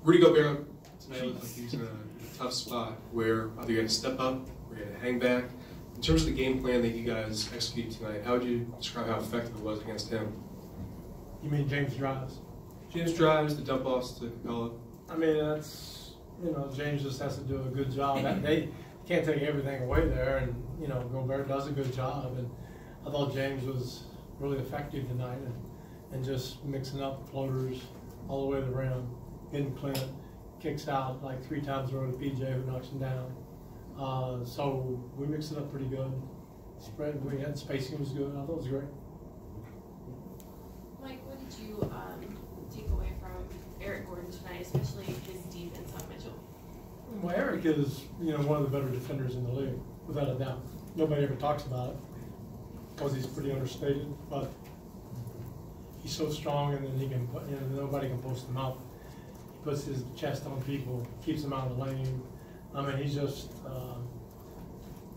Rudy Gobert tonight looks like he's in a tough spot where either you got to step up or you got to hang back. In terms of the game plan that you guys executed tonight, how would you describe how effective it was against him? You mean James drives? James drives, the dump offs to Capella. I mean, that's, James just has to do a good job. They can't take everything away there, and, Gobert does a good job. And I thought James was really effective tonight and just mixing up floaters all the way to the rim, getting Clint, kicks out like 3 times in a row to PJ, who knocks him down. So we mixed it up pretty good. Spread, we had spacing was good. I thought it was great. Mike, what did you take away from Eric Gordon tonight, especially his defense on Mitchell? Well, Eric is, one of the better defenders in the league, without a doubt. Nobody ever talks about it because he's pretty understated, but he's so strong, and then he can, nobody can post him out. He puts his chest on people, keeps them out of the lane. I mean, he's just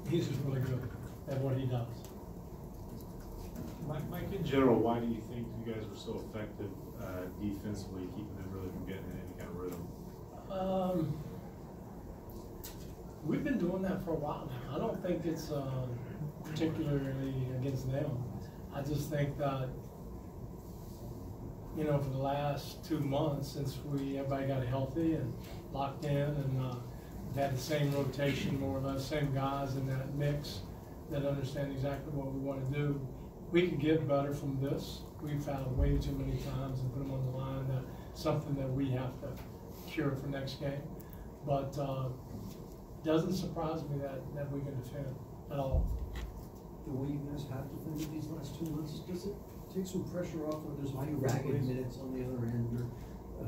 really good at what he does. Mike, in general, why do you think you guys were so effective defensively, keeping them really from getting in any kind of rhythm? We've been doing that for a while now. I don't think it's particularly against them. I just think that, for the last 2 months, since everybody got healthy and locked in, and we've had the same rotation, more or less, same guys in that mix that understand exactly what we want to do. We can get better from this. We've fouled way too many times and put them on the line. That's something that we have to cure for next game. But doesn't surprise me that we can defend at all. The way you guys have defended these last 2 months, does it take some pressure off when there's like ragged minutes on the other end, or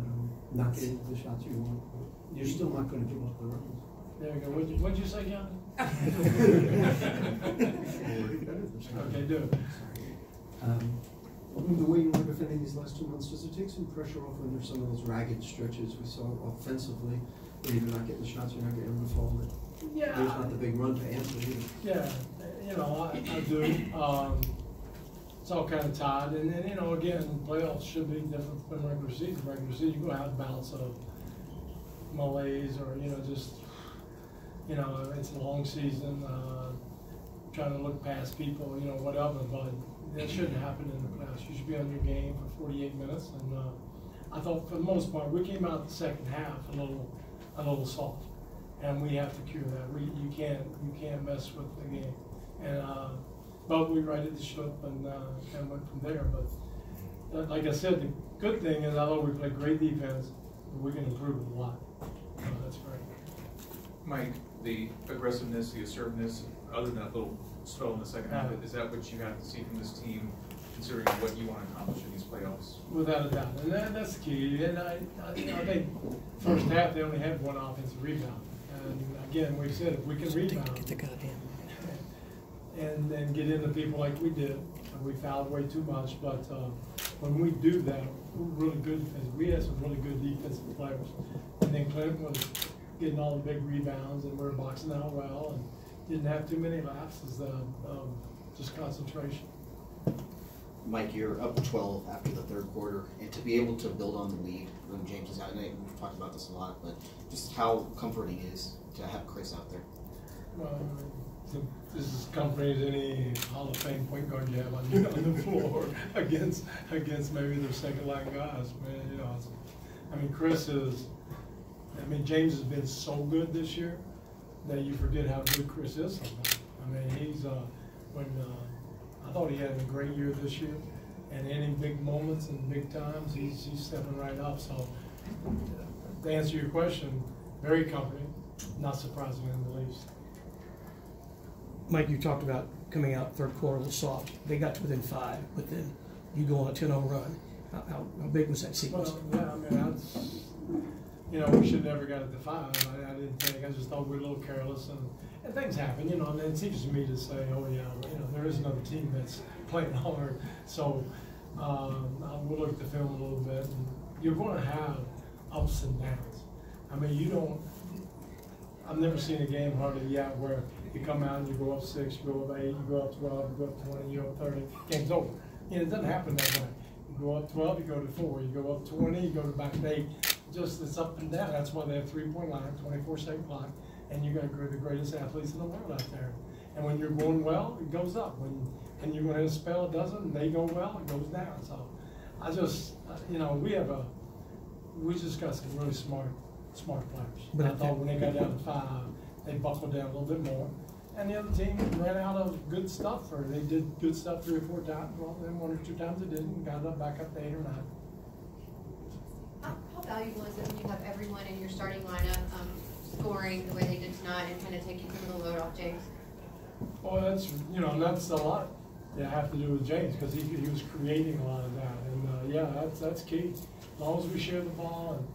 not getting the shots you want? You're still not going to give up the runs. There you go. What'd you say, John? Okay, do it. The way you were defending these last 2 months, does it take some pressure off when there's some of those ragged stretches we saw offensively, where you're not getting the shots, you're not getting the fall? Yeah. There's not the big run to answer either. Yeah, I do. It's all kind of tied, and then again, playoffs should be different than regular season. Regular season, you're gonna have bouts of malaise, or just it's a long season, trying to look past people, whatever. But that shouldn't happen in the playoffs. You should be on your game for 48 minutes, and I thought for the most part we came out the second half a little soft, and we have to cure that. You can't mess with the game, and but we righted the ship and went from there. But like I said, the good thing is I thought we played great defense, but we can improve a lot. That's great. Mike, the aggressiveness, the assertiveness, other than that little spell in the second half, is that what you have to see from this team, considering what you want to accomplish in these playoffs? Without a doubt, and that's the key. And I think first half they only had 1 offensive rebound, and again we said if we can rebound and then get into people like we did, and we fouled way too much. But when we do that, we're really good defense. We had some really good defensive players, and then Clint was getting all the big rebounds, and we're boxing out well, and didn't have too many lapses of just concentration. Mike, you're up 12 after the third quarter, and to be able to build on the lead when James is out, and we've talked about this a lot, but just how comforting it is to have Chris out there. This is comforting as any Hall of Fame point guard you have on the floor against maybe their second line guys. Man, Chris is. James has been so good this year that you forget how good Chris is sometimes. He's I thought he had a great year this year, and any big moments and big times, he's stepping right up. So to answer your question, very comforting, not surprising in the least. Mike, you talked about coming out third quarter was soft. They got to within 5, but then you go on a 10-0 run. How big was that sequence? Well, yeah, we should never got it to 5. I didn't think. I just thought we were a little careless, and things happen, and it seems to me to say, oh yeah, there is another team that's playing hard. So we'll look at the film a little bit, and you're going to have ups and downs. I've never seen a game hardly yet where you come out and you go up 6, you go up 8, you go up 12, you go up 20, you go up 30, game's over. It doesn't happen that way. You go up 12, you go to 4, you go up 20, you go back to 8. just it's up and down. That's why they have 3-point line, 24/7 clock, and you got the greatest athletes in the world out there. And when you're going well, it goes up. When you're going to spell, it doesn't. And they go well, it goes down. So I just, you know, we just got some really smart players. But I thought when they got down to 5, they buckled down a little bit more. And the other team ran out of good stuff, or they did good stuff 3 or 4 times. Well, then 1 or 2 times they didn't, got up back up to 8 or 9. How valuable is it when you have everyone in your starting lineup scoring the way they did tonight and kind of taking some of the load off James? Well, that's, you know, that's a lot that have to do with James, because he was creating a lot of that. And yeah, that's key. As long as we share the ball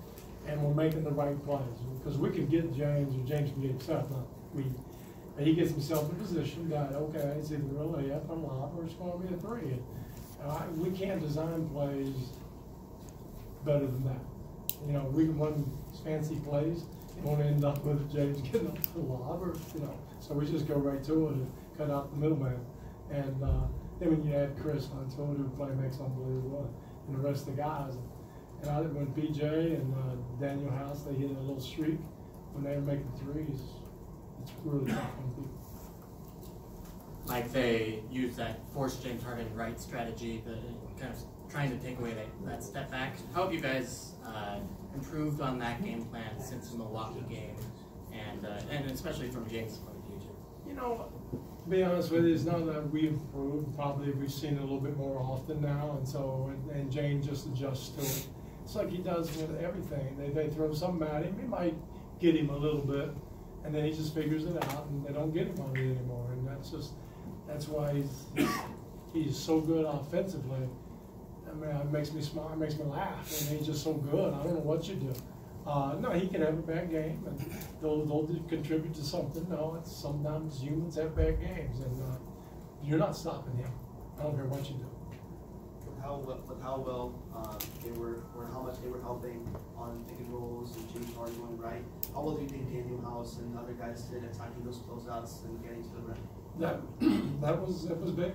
and we're making the right plays, because we can get James, or James can get himself. And he gets himself in position that, okay, it's either a layup, a lob, or it's going to be a 3. And we can't design plays better than that. You know, we can run fancy plays, you want to end up with James getting up to the lob, or, you know, so we just go right to it and cut out the middleman. And then when you add Chris onto it, who makes unbelievable, and the rest of the guys. And when PJ and Daniel House, they hit a little streak when they were making 3s, it's really tough on people. Like they use that force James Harden right strategy, the kind of trying to take away that step back. How have you guys improved on that game plan since the Milwaukee game, and especially from James' point of view too? You know, to be honest with you, it's not that we improved. Probably we've seen it a little bit more often now, and so and James just adjusts to it. It's like he does with everything. They throw something at him, he might get him a little bit, and then he just figures it out, and they don't get him on it anymore. And that's why he's so good offensively. I mean, it makes me smile, it makes me laugh, and he's just so good. I don't know what you do. No, he can have a bad game, and they'll contribute to something. No, it's sometimes humans have bad games, and you're not stopping him. I don't care what you do. With how well they were, or how much they were helping on pick and rolls and James Harden going right, how well do you think Daniel House and other guys did attacking those closeouts and getting to the rim? That was big.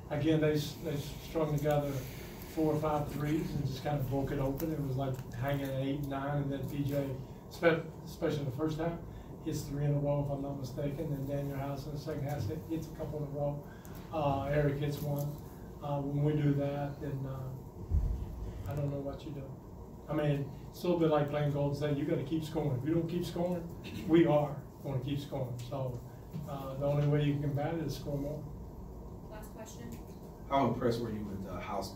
Again, they strung together 4 or 5 threes and just kind of broke it open. It was like hanging at 8, 9, and then PJ, especially in the first half, hits 3 in a row, if I'm not mistaken. And Daniel House in the second half hits a couple in a row. Eric hits 1. When we do that, then I don't know what you do. I mean, it's a little bit like playing Golden State. You got to keep scoring. If you don't keep scoring, we are going to keep scoring. So the only way you can combat it is score more. Last question. How impressed were you with House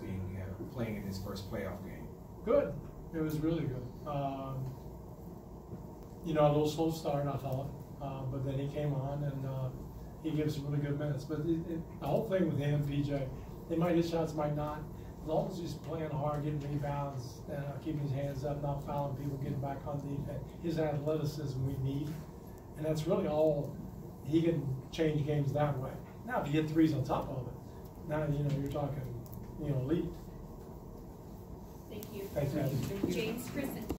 playing in his first playoff game? Good. It was really good. You know, a little slow start, I thought, but then he came on and he gave some really good minutes. But the whole thing with him, PJ, they might hit shots, might not. As long as he's playing hard, getting rebounds, keeping his hands up, not fouling people, getting back on defense, his athleticism we need. And that's really all. He can change games that way. Now, if you get 3s on top of it, now, you know, you're talking, you know, elite. Thank you. Thank you. James, Chris, and